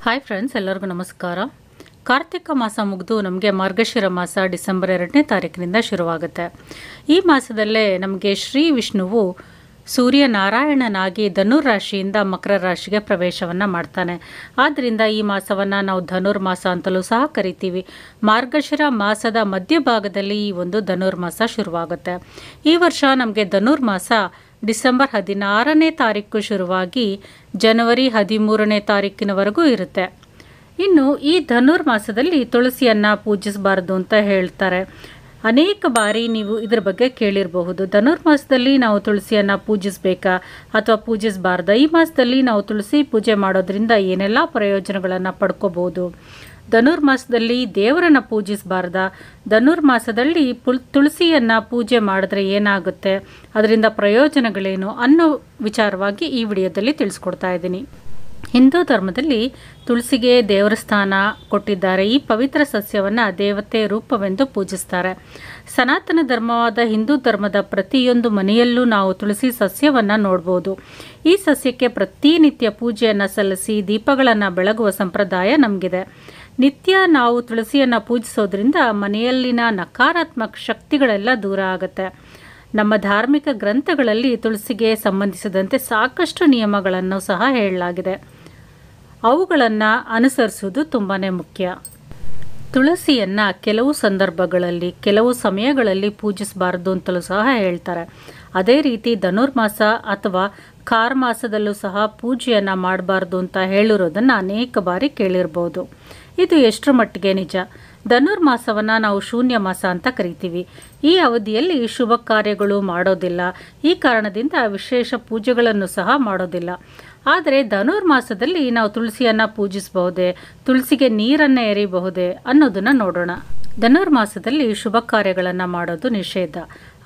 Hi friends, ಎಲ್ಲರಿಗೂ ನಮಸ್ಕಾರ. ಕಾರ್ತಿಕ ಮಾಸ ಮುಗಿದು ನಮಗೆ ಮಾರ್ಗಶಿರ ಮಾಸ ಡಿಸೆಂಬರ್ 2ನೇ ತಾರೀಕಿನಿಂದ ಶುರುವಾಗುತ್ತೆ. ಈ ಮಾಸದಲ್ಲೇ ನಮಗೆ ಶ್ರೀ ವಿಷ್ಣುವು ಸೂರ್ಯನಾರಾಯಣನಾಗಿ ಧನುರಾಶಿಯಿಂದ ಮಕರ ರಾಶಿಗೆ ಪ್ರವೇಶವನ್ನು ಮಾಡ್ತಾನೆ. ಆದ್ದರಿಂದ ಈ ಮಾಸವನ್ನು ನಾವು ಧನುರ್ಮಾಸ ಅಂತಲೂ ಸಹ ಕರಿತೀವಿ. ಮಾರ್ಗಶಿರ ಮಾಸದ ಮಧ್ಯಭಾಗದಲ್ಲಿ ಈ ಒಂದು ಧನುರ್ಮಾಸ ಶುರುವಾಗುತ್ತೆ. ಈ ವರ್ಷ ನಮಗೆ ಧನುರ್ಮಾಸ ಡಿಸೆಂಬರ್ 16ನೇ ತಾರೀಕು ಶುರುವಾಗಿ ಜನವರಿ 13ನೇ ತಾರೀಕಿನವರೆಗೂ ಇರುತ್ತೆ. ಇನ್ನು ಈ ಧನುರ್ಮಾಸದಲ್ಲಿ ತುಳಸಿಯನ್ನು ಪೂಜಿಸಬಾರ್ದು ಅಂತ ಹೇಳ್ತಾರೆ. ಅನೇಕ ಬಾರಿ ನೀವು ಇದ್ರ ಬಗ್ಗೆ ಕೇಳಿರಬಹುದು. ಧನುರ್ಮಾಸದಲ್ಲಿ ನಾವು ತುಳಸಿಯನ್ನು ಪೂಜಿಸಬೇಕಾ ಅಥವಾ ಪೂಜಿಸಬಾರ್ದ? ಈ ಮಾಸದಲ್ಲಿ ನಾವು ತುಳಸಿ ಪೂಜೆ ಮಾಡೋದ್ರಿಂದ ಏನೆಲ್ಲ ಪ್ರಯೋಜನಗಳನ್ನು ಪಡ್ಕೋಬಹುದು? ಧನುರ್ಮಾಸದಲ್ಲಿ ದೇವರನ್ನು ಪೂಜಿಸಬಾರ್ದ? ಧನುರ್ಮಾಸದಲ್ಲಿ ತುಳಸಿಯನ್ನು ಪೂಜೆ ಮಾಡಿದ್ರೆ ಏನಾಗುತ್ತೆ, ಅದರಿಂದ ಪ್ರಯೋಜನಗಳೇನು ಅನ್ನೋ ವಿಚಾರವಾಗಿ ಈ ವಿಡಿಯೋದಲ್ಲಿ ತಿಳಿಸ್ಕೊಡ್ತಾ ಇದ್ದೀನಿ. ಹಿಂದೂ ಧರ್ಮದಲ್ಲಿ ತುಳಸಿಗೆ ದೇವರ ಸ್ಥಾನ ಕೊಟ್ಟಿದ್ದಾರೆ. ಈ ಪವಿತ್ರ ಸಸ್ಯವನ್ನು ದೇವತೆ ರೂಪವೆಂದು ಪೂಜಿಸ್ತಾರೆ. ಸನಾತನ ಧರ್ಮವಾದ ಹಿಂದೂ ಧರ್ಮದ ಪ್ರತಿಯೊಂದು ಮನೆಯಲ್ಲೂ ನಾವು ತುಳಸಿ ಸಸ್ಯವನ್ನು ನೋಡ್ಬೋದು. ಈ ಸಸ್ಯಕ್ಕೆ ಪ್ರತಿನಿತ್ಯ ಪೂಜೆಯನ್ನು ಸಲ್ಲಿಸಿ ದೀಪಗಳನ್ನು ಬೆಳಗುವ ಸಂಪ್ರದಾಯ ನಮಗಿದೆ. ನಿತ್ಯ ನಾವು ತುಳಸಿಯನ್ನು ಪೂಜಿಸೋದ್ರಿಂದ ಮನೆಯಲ್ಲಿನ ನಕಾರಾತ್ಮಕ ಶಕ್ತಿಗಳೆಲ್ಲ ದೂರ ಆಗುತ್ತೆ. ನಮ್ಮ ಧಾರ್ಮಿಕ ಗ್ರಂಥಗಳಲ್ಲಿ ತುಳಸಿಗೆ ಸಂಬಂಧಿಸಿದಂತೆ ಸಾಕಷ್ಟು ನಿಯಮಗಳನ್ನು ಸಹ ಹೇಳಲಾಗಿದೆ. ಅವುಗಳನ್ನು ಅನುಸರಿಸುವುದು ತುಂಬಾ ಮುಖ್ಯ. ತುಳಸಿಯನ್ನು ಕೆಲವು ಸಂದರ್ಭಗಳಲ್ಲಿ ಕೆಲವು ಸಮಯಗಳಲ್ಲಿ ಪೂಜಿಸಬಾರ್ದು ಅಂತಲೂ ಸಹ ಹೇಳ್ತಾರೆ. ಅದೇ ರೀತಿ ಧನುರ್ಮಾಸ ಅಥವಾ ಕಾರ್ಮಾಸದಲ್ಲೂ ಸಹ ಪೂಜೆಯನ್ನು ಮಾಡಬಾರ್ದು ಅಂತ ಹೇಳಿರೋದನ್ನು ಅನೇಕ ಬಾರಿ ಕೇಳಿರ್ಬೋದು. ಇದು ಎಷ್ಟರ ಮಟ್ಟಿಗೆ ನಿಜ? ಧನುರ್ಮಾಸವನ್ನು ನಾವು ಶೂನ್ಯ ಮಾಸ ಅಂತ ಕರಿತೀವಿ. ಈ ಅವಧಿಯಲ್ಲಿ ಶುಭ ಕಾರ್ಯಗಳು ಮಾಡೋದಿಲ್ಲ. ಈ ಕಾರಣದಿಂದ ವಿಶೇಷ ಪೂಜೆಗಳನ್ನು ಸಹ ಮಾಡೋದಿಲ್ಲ. ಆದರೆ ಧನುರ್ಮಾಸದಲ್ಲಿ ನಾವು ತುಳಸಿಯನ್ನು ಪೂಜಿಸಬಹುದೇ, ತುಳಸಿಗೆ ನೀರನ್ನು ಎರಿಬಹುದೇ ಅನ್ನೋದನ್ನು ನೋಡೋಣ. ಧನುರ್ಮಾಸದಲ್ಲಿ ಶುಭ ಕಾರ್ಯಗಳನ್ನು ಮಾಡೋದು ನಿಷೇಧ.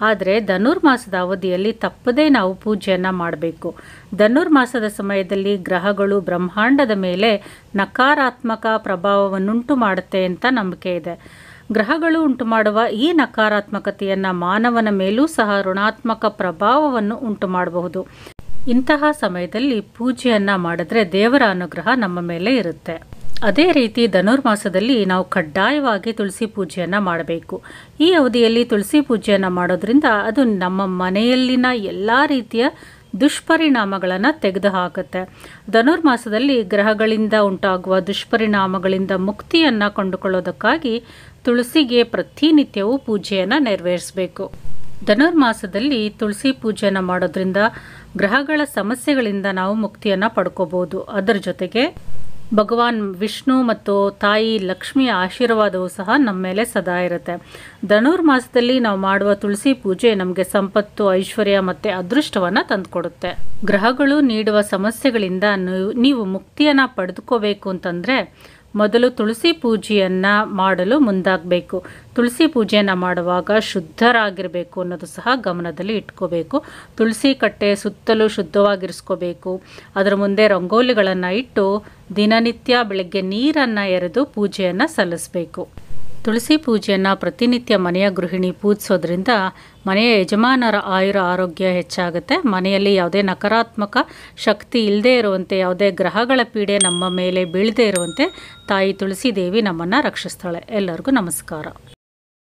ಆದರೆ ಧನುರ್ಮಾಸದ ಅವಧಿಯಲ್ಲಿ ತಪ್ಪದೇ ನಾವು ಪೂಜೆಯನ್ನು ಮಾಡಬೇಕು. ಧನುರ್ಮಾಸದ ಸಮಯದಲ್ಲಿ ಗ್ರಹಗಳು ಬ್ರಹ್ಮಾಂಡದ ಮೇಲೆ ನಕಾರಾತ್ಮಕ ಪ್ರಭಾವವನ್ನುಂಟು ಮಾಡುತ್ತೆ ಅಂತ ನಂಬಿಕೆ ಇದೆ. ಗ್ರಹಗಳು ಉಂಟು ಮಾಡುವ ಈ ನಕಾರಾತ್ಮಕತೆಯನ್ನು ಮಾನವನ ಮೇಲೂ ಸಹ ಋಣಾತ್ಮಕ ಪ್ರಭಾವವನ್ನು ಉಂಟು ಮಾಡಬಹುದು. ಇಂತಹ ಸಮಯದಲ್ಲಿ ಪೂಜೆಯನ್ನು ಮಾಡಿದ್ರೆ ದೇವರ ಅನುಗ್ರಹ ನಮ್ಮ ಮೇಲೆ ಇರುತ್ತೆ. ಅದೇ ರೀತಿ ಧನುರ್ಮಾಸದಲ್ಲಿ ನಾವು ಕಡ್ಡಾಯವಾಗಿ ತುಳಸಿ ಪೂಜೆಯನ್ನು ಮಾಡಬೇಕು. ಈ ಅವಧಿಯಲ್ಲಿ ತುಳಸಿ ಪೂಜೆಯನ್ನು ಮಾಡೋದ್ರಿಂದ ಅದು ನಮ್ಮ ಮನೆಯಲ್ಲಿನ ಎಲ್ಲ ರೀತಿಯ ದುಷ್ಪರಿಣಾಮಗಳನ್ನು ತೆಗೆದುಹಾಕುತ್ತೆ. ಧನುರ್ಮಾಸದಲ್ಲಿ ಗ್ರಹಗಳಿಂದ ಉಂಟಾಗುವ ದುಷ್ಪರಿಣಾಮಗಳಿಂದ ಮುಕ್ತಿಯನ್ನು ಕಂಡುಕೊಳ್ಳೋದಕ್ಕಾಗಿ ತುಳಸಿಗೆ ಪ್ರತಿನಿತ್ಯವೂ ಪೂಜೆಯನ್ನು ನೆರವೇರಿಸಬೇಕು. ಧನುರ್ಮಾಸದಲ್ಲಿ ತುಳಸಿ ಪೂಜೆಯನ್ನು ಮಾಡೋದ್ರಿಂದ ಗ್ರಹಗಳ ಸಮಸ್ಯೆಗಳಿಂದ ನಾವು ಮುಕ್ತಿಯನ್ನು ಪಡ್ಕೋಬಹುದು. ಅದರ ಜೊತೆಗೆ ಭಗವಾನ್ ವಿಷ್ಣು ಮತ್ತು ತಾಯಿ ಲಕ್ಷ್ಮಿಯ ಆಶೀರ್ವಾದವೂ ಸಹ ನಮ್ಮ ಮೇಲೆ ಸದಾ ಇರುತ್ತೆ. ಧನುರ್ಮಾಸದಲ್ಲಿ ನಾವು ಮಾಡುವ ತುಳಸಿ ಪೂಜೆ ನಮಗೆ ಸಂಪತ್ತು, ಐಶ್ವರ್ಯ ಮತ್ತು ಅದೃಷ್ಟವನ್ನು ತಂದುಕೊಡುತ್ತೆ. ಗ್ರಹಗಳು ನೀಡುವ ಸಮಸ್ಯೆಗಳಿಂದ ನೀವು ಮುಕ್ತಿಯನ್ನು ಪಡೆದುಕೋಬೇಕು ಅಂತಂದರೆ ಮೊದಲು ತುಳಸಿ ಪೂಜೆಯನ್ನು ಮಾಡಲು ಮುಂದಾಗಬೇಕು. ತುಳಸಿ ಪೂಜೆಯನ್ನು ಮಾಡುವಾಗ ಶುದ್ಧರಾಗಿರಬೇಕು ಅನ್ನೋದು ಸಹ ಗಮನದಲ್ಲಿ ಇಟ್ಕೋಬೇಕು. ತುಳಸಿ ಕಟ್ಟೆ ಸುತ್ತಲೂ ಶುದ್ಧವಾಗಿರಿಸ್ಕೋಬೇಕು. ಅದರ ಮುಂದೆ ರಂಗೋಲಿಗಳನ್ನು ಇಟ್ಟು ದಿನನಿತ್ಯ ಬೆಳಗ್ಗೆ ನೀರನ್ನು ಎರೆದು ಪೂಜೆಯನ್ನು ಸಲ್ಲಿಸಬೇಕು. ತುಳಸಿ ಪೂಜೆಯನ್ನು ಪ್ರತಿನಿತ್ಯ ಮನೆಯ ಗೃಹಿಣಿ ಪೂಜಿಸೋದ್ರಿಂದ ಮನೆಯ ಯಜಮಾನರ ಆರೋಗ್ಯ ಹೆಚ್ಚಾಗುತ್ತೆ. ಮನೆಯಲ್ಲಿ ಯಾವುದೇ ನಕಾರಾತ್ಮಕ ಶಕ್ತಿ ಇಲ್ಲದೆ ಇರುವಂತೆ, ಯಾವುದೇ ಗ್ರಹಗಳ ಪೀಡೆ ನಮ್ಮ ಮೇಲೆ ಬೀಳದೇ ಇರುವಂತೆ ತಾಯಿ ತುಳಸಿ ದೇವಿ ನಮ್ಮನ್ನು ರಕ್ಷಿಸ್ತಾಳೆ. ಎಲ್ಲರಿಗೂ ನಮಸ್ಕಾರ.